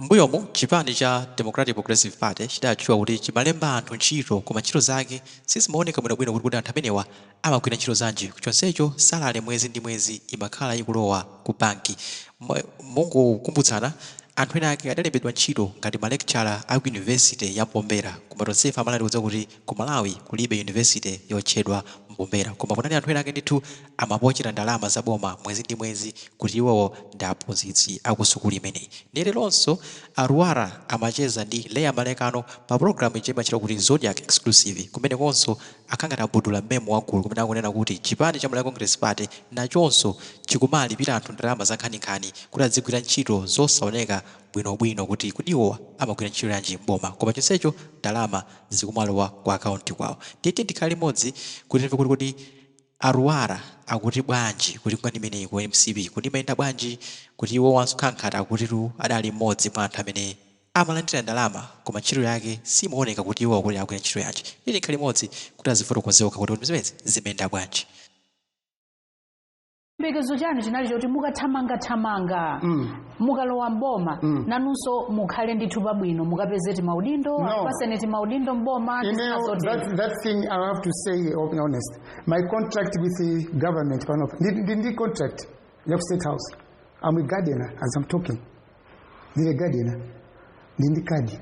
Mbuyomu chipani cha Democratic Progressive Party chidatchula kuti chimalemba anthu ntchito koma ntchito zake sizimaoneka bwinobwino kuti anthu amenewa amagwira ntchito zanji chonsecho salale mwezi ndi mwezi imakhala ikulowa ku banki. Mungokumbutsana anthu ena ake adalembedwa ntchito ngati malekchala a ku University ya Mbombera koma tonsefe amalatiuza kuti ku Malawi kulibe university yotchedwa Mbombera koma kunali anthu ena ake ndithu amapochera ndalama zaboma mwezi ndi mwezi kuti iwowo ndi aphunzitsi akusukulu imeneyi. Leronso Aruara amacheza ndi Leah Malekano pa programu imachita kuti Zodiac Exclusive kumenekonso akhangati abudula mmemo wagulu kumene akunena kuti chipani cha Malawi Congress Party nachonso chikumalipira anthu ndalama za nkhaninkhani kuti adzigwira ntchito zosaoneka bwinobwino kuti iwo amagwira ntchito yanji mboma koma chonsecho ndalama zikumalowa ku akaunti kwawo. Titi tikhale limodzi kuti timve kuti Aruara akuti bwanji kuti kwani imeneyi ku MCP kuti imayenda bwanji kuti iwo wansokankhata akutitu adali mmodzi mwa anthu amene amalandira ndalama koma ntchito yake simaoneka kuti iwo akuli akugwira ntchito yanji. Titi tikhale limodzi kuti azifotokozeoka kuti zimezi zimayenda bwanji. Chiyembekezo chanu chinali choti mukathamanga mukalowa mboma nanunso mukhale ndithu pabwino mukapezeti maudindo paseneti maudindo mboma. That thing I have to say honest. My contract with the government, the contract, the State House. I'm a gardener as I'm talking. The gardener, the kadi,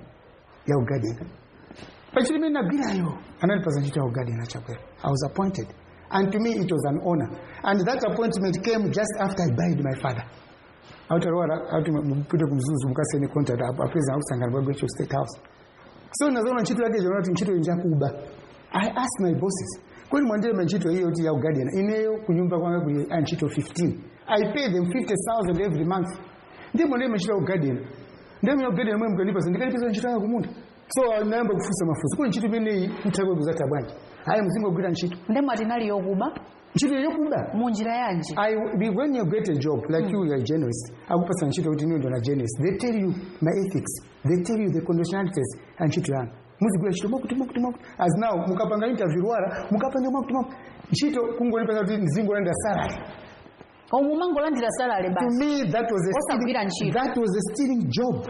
your gardener. Actually, me nagira yo. 100% your gardener chapel. I was appointed. And to me, it was an honor. And that appointment came just after I buried my father. So, I asked my bosses, I pay them 50,000 every month. So I remember kufusa mafuso. Kwa nchitu mene mtago kuzata bwanji. Haya mzingo gwira nchitu. Ndemo atinali yokuba? Nchitu yokuba. Munjira yanji. When you get a job, like you are a journalist, akupasa nchitu utini ndo na journalist. They tell you my ethics. They tell you the conditionalities and nchitu yangu. Muzi gwira nchitu mokutu. As now, mukapanga interview wara, mukapanga mokutu. Nchitu kungo nipasa uti nzingo renda salary. Omumango landira salary basi. To me, that was a stealing job.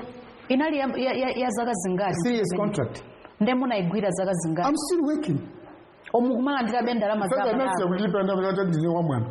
Inali ya zaka zingati? Serious contract. Ndemo na igwira zaka zingati? I'm still working. Omukumala ndira benda ndalama za Malawi.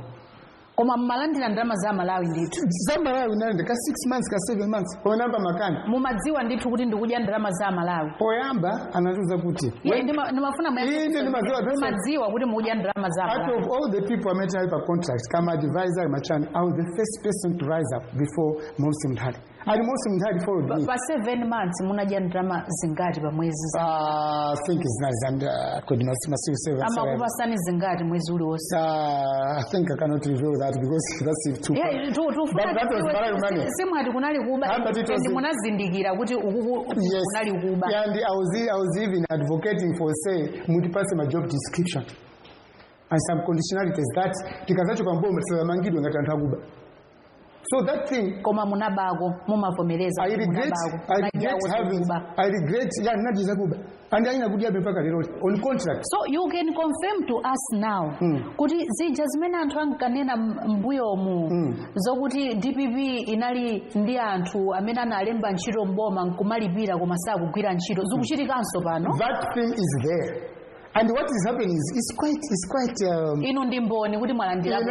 Koma mmalandira ndalama za Malawi ndithu. Za Malawi ndika 6 months ka 7 months. Oyamba makani. Mumadziwa ndithu kuti ndikudya ndalama za Malawi. Oyamba anatuza kuti. Ndimafuna mumadziwa kuti mukudya ndalama za Malawi. Out of all the people I met hyper contracts, kama advisor machani, I was the first person to rise up before Morsi Mthali. And Morsi Mthali followed me. For 7 months munadya ndalama zingati pa mwezi? I think it's nice and could not say. Amakupasani zingati mwezi uli wose? I think I cannot reveal that because that's too. But that was very money. Simhati kunali kuba ndi munazindikira kuti kunali kuba. Yeah, and I was even advocating for say multipass my job description and some conditionalities that tikazacho kwambomo tsamangidwe ngati anthu akuba. So that thing koma munabako mumavomereza I regret najiza kuba and aina kudia mpaka lero on contract. So you can confirm to us now kuti zija zimene anthu ankanena mbuyomu zokuti DPP inali ndi anthu amene analemba ntchito mboma nkumalipira koma sakugwira ntchito zikuchitikanso pano. That thing is there. And what is happening is quite ino ndimboni kuti mwalandira. I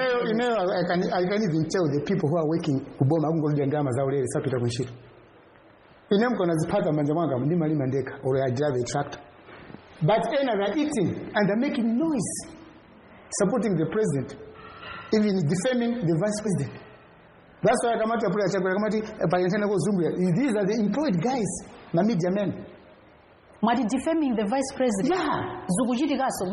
can even tell the people who are working kuboma kungolida ndama za ulele sapita kunshito. Inemko nazipata manja mwanga ndima ndeka or I drive a tractor. But they're eating and they're making noise supporting the president, even defaming the vice president. That's why kamati apula chakula kamati parentana ko Zambia. These are the employed guys na media men. Mwati defaming the vice president. Yeah. Zukuchitikaso.